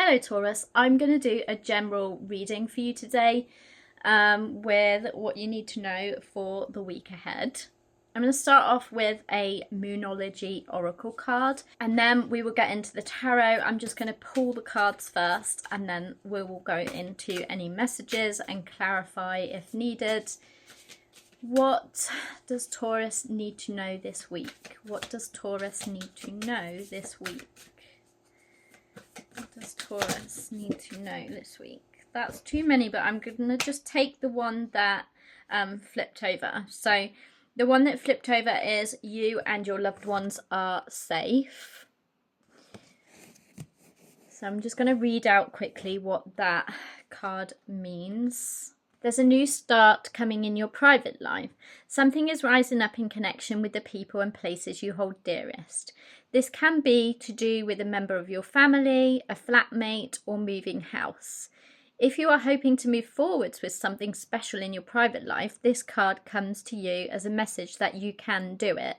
Hello Taurus, I'm going to do a general reading for you today with what you need to know for the week ahead. I'm going to start off with a Moonology Oracle card and then we will get into the tarot. I'm just going to pull the cards first and then we will go into any messages and clarify if needed. What does Taurus need to know this week? What does Taurus need to know this week? What does Taurus need to know this week? That's too many, but I'm going to just take the one that flipped over. So the one that flipped over is you and your loved ones are safe. So I'm just going to read out quickly what that card means. There's a new start coming in your private life. Something is rising up in connection with the people and places you hold dearest. This can be to do with a member of your family, a flatmate, or moving house. If you are hoping to move forwards with something special in your private life, this card comes to you as a message that you can do it.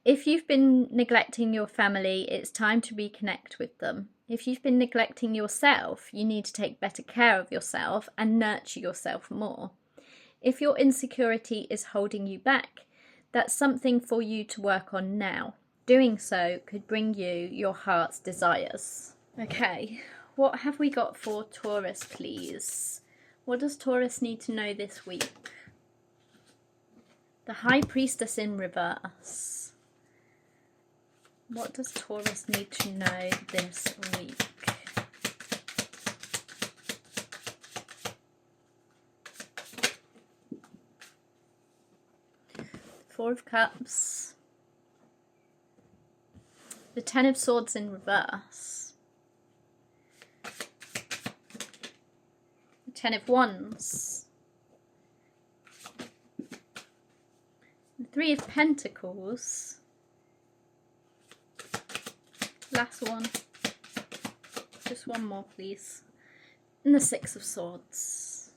If you've been neglecting your family, it's time to reconnect with them. If you've been neglecting yourself, you need to take better care of yourself and nurture yourself more. If your insecurity is holding you back, that's something for you to work on now. Doing so could bring you your heart's desires. Okay, what have we got for Taurus, please? What does Taurus need to know this week? The High Priestess in reverse. What does Taurus need to know this week? Four of Cups. The Ten of Swords in reverse. The Ten of Wands. The Three of Pentacles. Last one. Just one more, please. And the Six of Swords.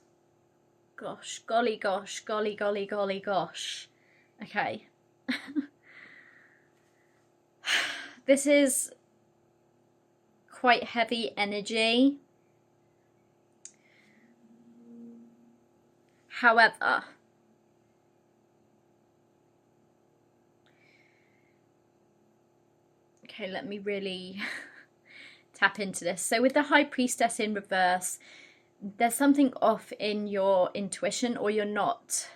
Gosh, golly gosh, golly golly golly gosh. Okay. This is quite heavy energy. However, okay, let me really tap into this. So with the High Priestess in reverse, there's something off in your intuition, or you're not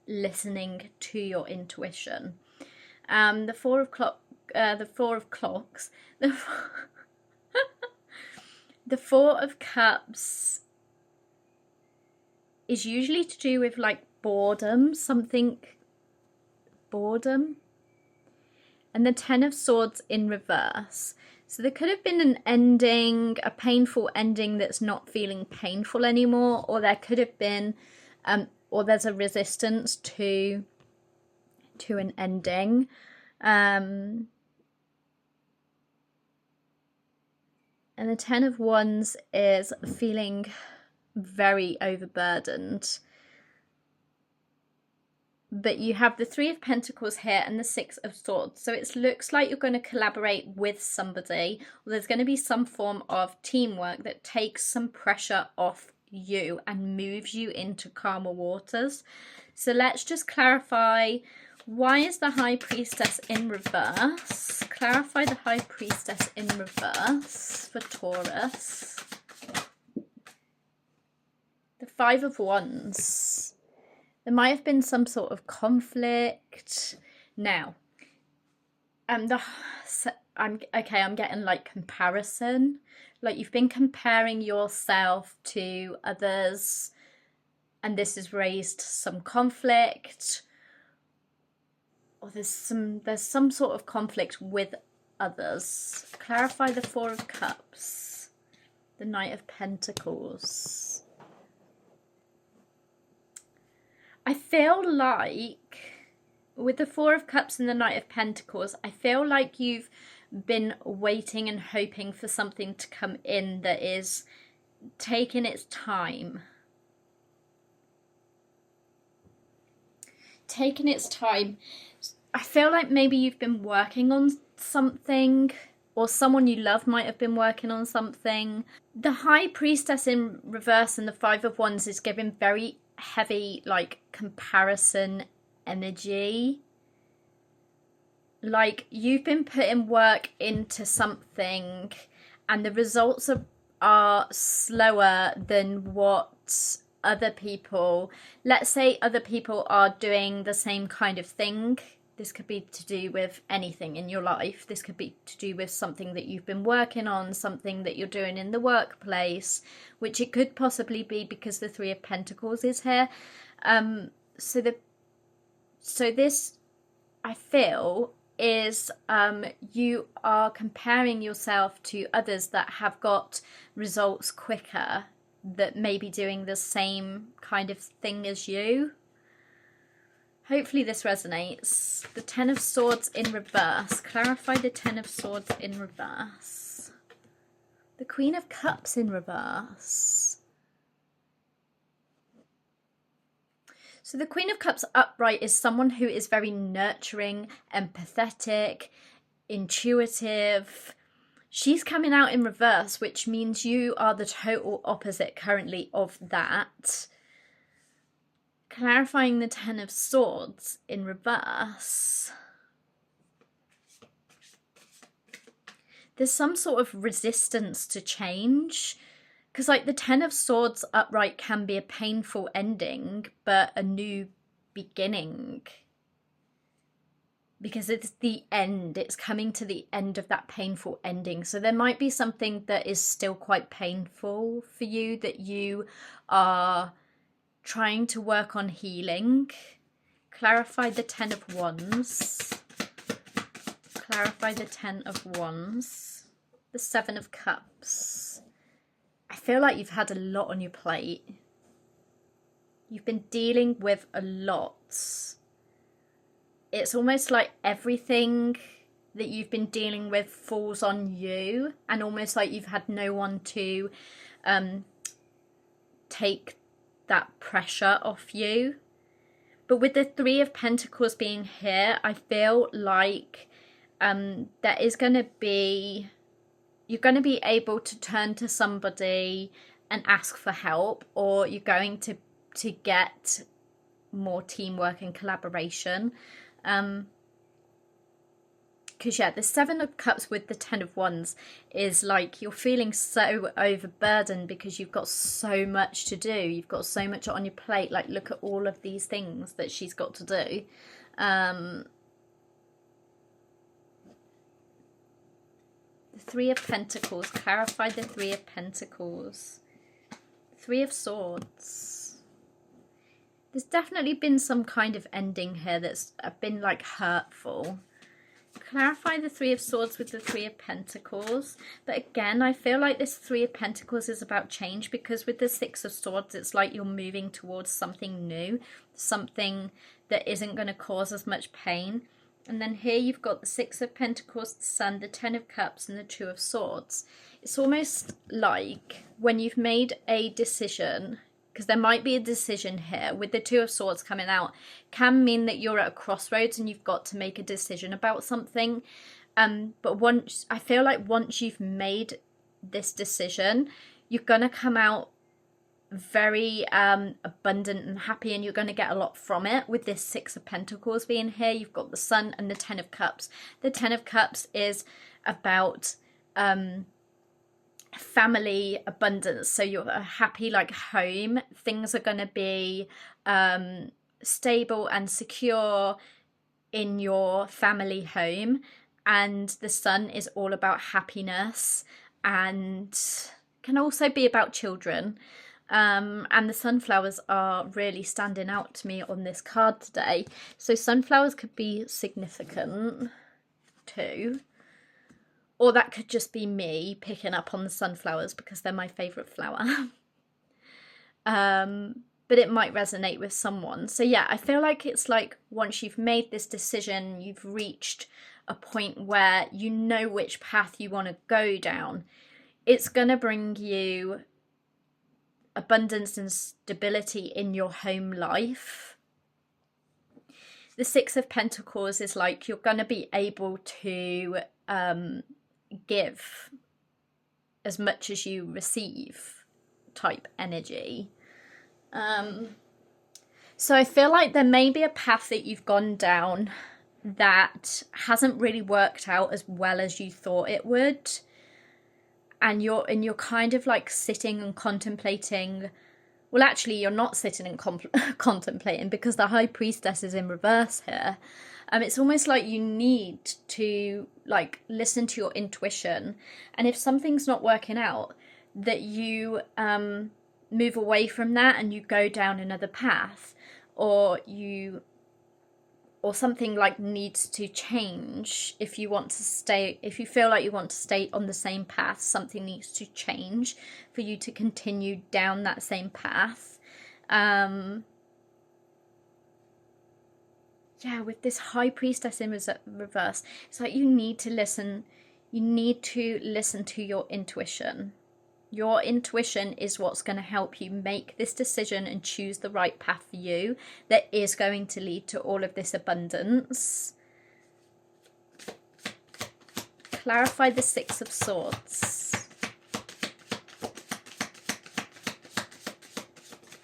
listening to your intuition. The Four of Clocks, the Four of Cups is usually to do with like boredom, boredom. And the Ten of Swords in reverse. So there could have been an ending, a painful ending that's not feeling painful anymore, or there could have been, or there's a resistance to an ending. And the Ten of Wands is feeling very overburdened. But you have the Three of Pentacles here and the Six of Swords. So it looks like you're going to collaborate with somebody. Or there's going to be some form of teamwork that takes some pressure off you and moves you into calmer waters. So let's just clarify, why is the High Priestess in reverse? Clarify the High Priestess in reverse for Taurus. The Five of Wands. There might have been some sort of conflict. Now, I'm getting like comparison. Like you've been comparing yourself to others, and this has raised some conflict. Or there's some sort of conflict with others. Clarify the Four of Cups. The Knight of Pentacles. I feel like with the Four of Cups and the Knight of Pentacles, I feel like you've been waiting and hoping for something to come in that is taking its time. Taking its time. I feel like maybe you've been working on something, or someone you love might have been working on something. The High Priestess in reverse and the Five of Wands is giving very heavy, like, comparison energy. Like, you've been putting work into something and the results are slower than what other people, let's say other people are doing the same kind of thing. This could be to do with anything in your life. This could be to do with something that you've been working on, something that you're doing in the workplace, which it could possibly be because the Three of Pentacles is here. So this, I feel, is you are comparing yourself to others that have got results quicker, that may be doing the same kind of thing as you. Hopefully this resonates. The Ten of Swords in reverse. Clarify the Ten of Swords in reverse. The Queen of Cups in reverse. So the Queen of Cups upright is someone who is very nurturing, empathetic, intuitive. She's coming out in reverse, which means you are the total opposite currently of that. Clarifying the Ten of Swords in reverse. There's some sort of resistance to change. Because, like, the Ten of Swords upright can be a painful ending, but a new beginning. Because it's the end, it's coming to the end of that painful ending. So there might be something that is still quite painful for you that you are trying to work on healing. Clarify the Ten of Wands. Clarify the Ten of Wands. The Seven of Cups. I feel like you've had a lot on your plate. You've been dealing with a lot. It's almost like everything that you've been dealing with falls on you, and almost like you've had no one to take that pressure off you. But with the Three of Pentacles being here, I feel like there is going to be, you're going to be able to turn to somebody and ask for help, or you're going to get more teamwork and collaboration. Because yeah, the Seven of Cups with the Ten of Wands is like you're feeling so overburdened because you've got so much to do. You've got so much on your plate. Like, look at all of these things that she's got to do. The Three of Pentacles. Clarify the Three of Pentacles. Three of Swords. There's definitely been some kind of ending here that's been like hurtful. Clarify the Three of Swords with the Three of Pentacles. But again, I feel like this Three of Pentacles is about change, because with the Six of Swords, it's like you're moving towards something new, something that isn't going to cause as much pain. And then here you've got the Six of Pentacles, the Sun, the Ten of Cups, and the Two of Swords. It's almost like when you've made a decision, because there might be a decision here with the Two of Swords coming out, can mean that you're at a crossroads and you've got to make a decision about something. But once, I feel like once you've made this decision, you're going to come out very abundant and happy, and you're going to get a lot from it. With this Six of Pentacles being here, you've got the Sun and the Ten of Cups. The Ten of Cups is about family abundance, so you're a happy like home. Things are going to be stable and secure in your family home, and the Sun is all about happiness and can also be about children. And the sunflowers are really standing out to me on this card today. So sunflowers could be significant too. Or that could just be me picking up on the sunflowers because they're my favourite flower. But it might resonate with someone. So yeah, I feel like it's like once you've made this decision, you've reached a point where you know which path you want to go down. It's going to bring you abundance and stability in your home life. The Six of Pentacles is like you're going to be able to give as much as you receive type energy. So I feel like there may be a path that you've gone down that hasn't really worked out as well as you thought it would, and you're kind of like sitting and contemplating. Well, actually, you're not sitting and contemplating, because the High Priestess is in reverse here. It's almost like you need to like listen to your intuition, and if something's not working out, that you move away from that and you go down another path, or something like needs to change. If you want to stay, if you feel like you want to stay on the same path, something needs to change for you to continue down that same path. Yeah, with this High Priestess in reverse, it's like you need to listen to your intuition. Your intuition is what's going to help you make this decision and choose the right path for you that is going to lead to all of this abundance. Clarify the Six of Swords.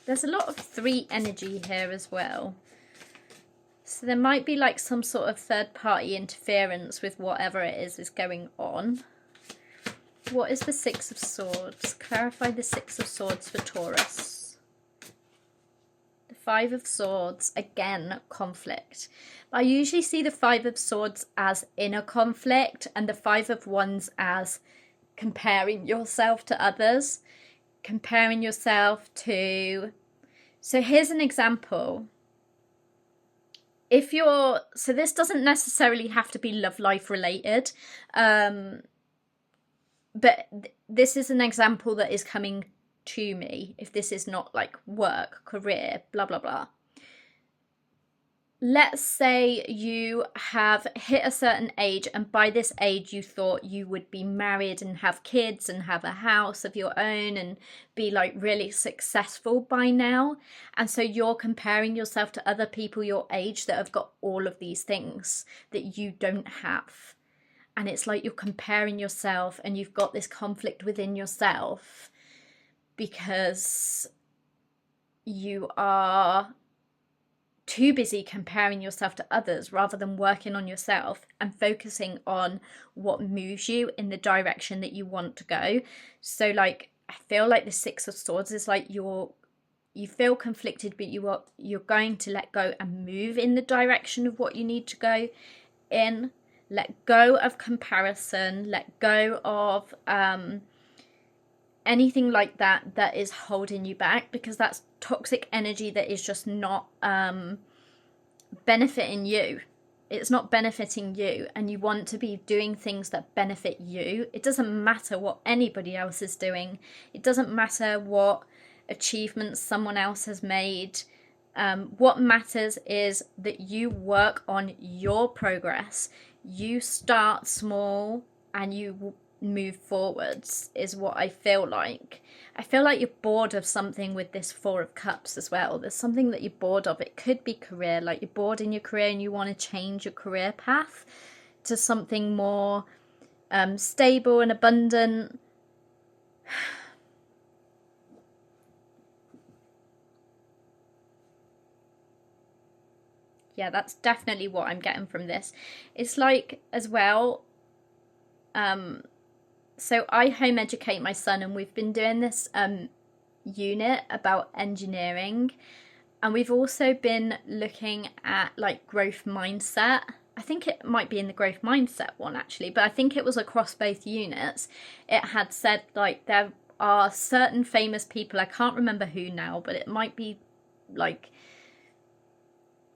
There's a lot of 3 energy here as well. So there might be like some sort of third-party interference with whatever it is going on. What is the Six of Swords? Clarify the Six of Swords for Taurus. The Five of Swords, again, conflict. I usually see the Five of Swords as inner conflict, and the Five of Wands as comparing yourself to others. Comparing yourself to... So here's an example. So this doesn't necessarily have to be love life related, but this is an example that is coming to me. If this is not like work, career, blah, blah, blah. Let's say you have hit a certain age, and by this age you thought you would be married and have kids and have a house of your own and be like really successful by now. And so you're comparing yourself to other people your age that have got all of these things that you don't have. And it's like you're comparing yourself, and you've got this conflict within yourself because you are too busy comparing yourself to others rather than working on yourself and focusing on what moves you in the direction that you want to go. So like, I feel like the Six of Swords is like you feel conflicted, but you're going to let go and move in the direction of what you need to go in. Let go of comparison, let go of anything like that is holding you back, because that's toxic energy that is just not benefiting you. It's not benefiting you, and you want to be doing things that benefit you. It doesn't matter what anybody else is doing. It doesn't matter what achievements someone else has made. What matters is that you work on your progress. You start small and you move forwards, is what I feel like. I feel like you're bored of something with this Four of Cups as well. There's something that you're bored of. It could be career, like you're bored in your career and you want to change your career path to something more stable and abundant. Yeah, that's definitely what I'm getting from this. It's like, as well, so I home educate my son, and we've been doing this unit about engineering, and we've also been looking at like growth mindset. I think it might be in the growth mindset one actually, but I think it was across both units. It had said like there are certain famous people, I can't remember who now, but it might be like,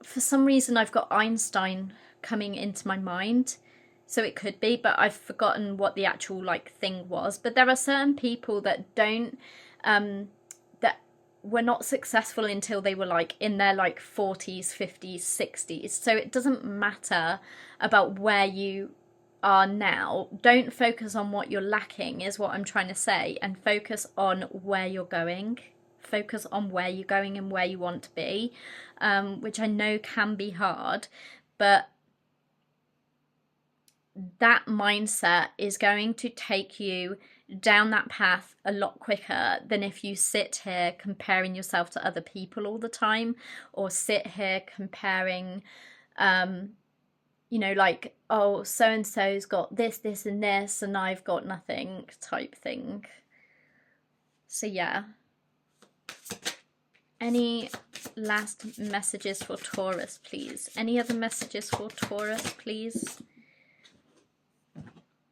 for some reason I've got Einstein coming into my mind, so it could be, but I've forgotten what the actual like thing was. But there are certain people that don't that were not successful until they were like in their like 40s, 50s, 60s. So it doesn't matter about where you are now. Don't focus on what you're lacking, is what I'm trying to say, and focus on where you're going. Focus on where you're going and where you want to be, which I know can be hard, but that mindset is going to take you down that path a lot quicker than if you sit here comparing yourself to other people all the time, or sit here comparing, you know, like, oh, so and so's got this, this, and this, and I've got nothing type thing. So, yeah. Any last messages for Taurus, please? Any other messages for Taurus, please?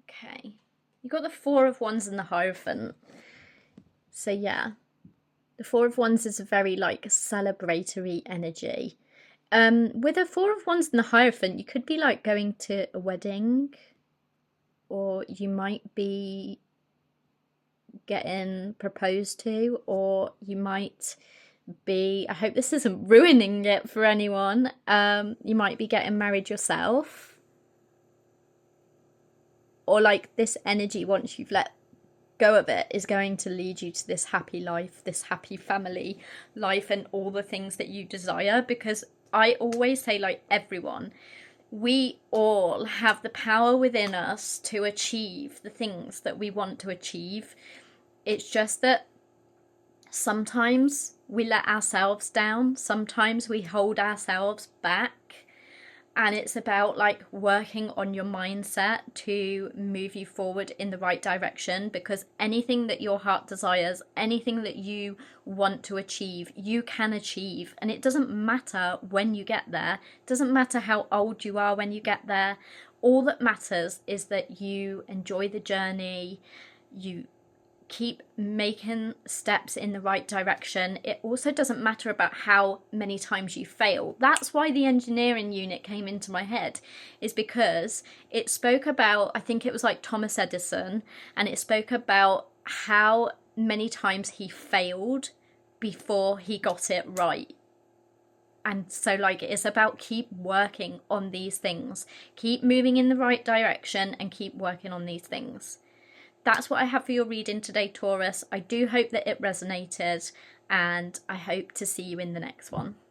Okay. You got the Four of Wands and the Hierophant. So yeah, the Four of Wands is a very like celebratory energy. With the Four of Wands and the Hierophant, you could be like going to a wedding, or you might be getting proposed to, or you might be, I hope this isn't ruining it for anyone, you might be getting married yourself. Or like this energy, once you've let go of it, is going to lead you to this happy life, this happy family life, and all the things that you desire. Because I always say, like, everyone, we all have the power within us to achieve the things that we want to achieve. It's just that sometimes we let ourselves down, sometimes we hold ourselves back. And it's about like working on your mindset to move you forward in the right direction, because anything that your heart desires, anything that you want to achieve, you can achieve. And it doesn't matter when you get there. It doesn't matter how old you are when you get there. All that matters is that you enjoy the journey, you keep making steps in the right direction. It also doesn't matter about how many times you fail. That's why the engineering unit came into my head, is because it spoke about, I think it was like Thomas Edison, and it spoke about how many times he failed before he got it right. And so like it's about keep working on these things, keep moving in the right direction, and keep working on these things. That's what I have for your reading today, Taurus. I do hope that it resonated, and I hope to see you in the next one.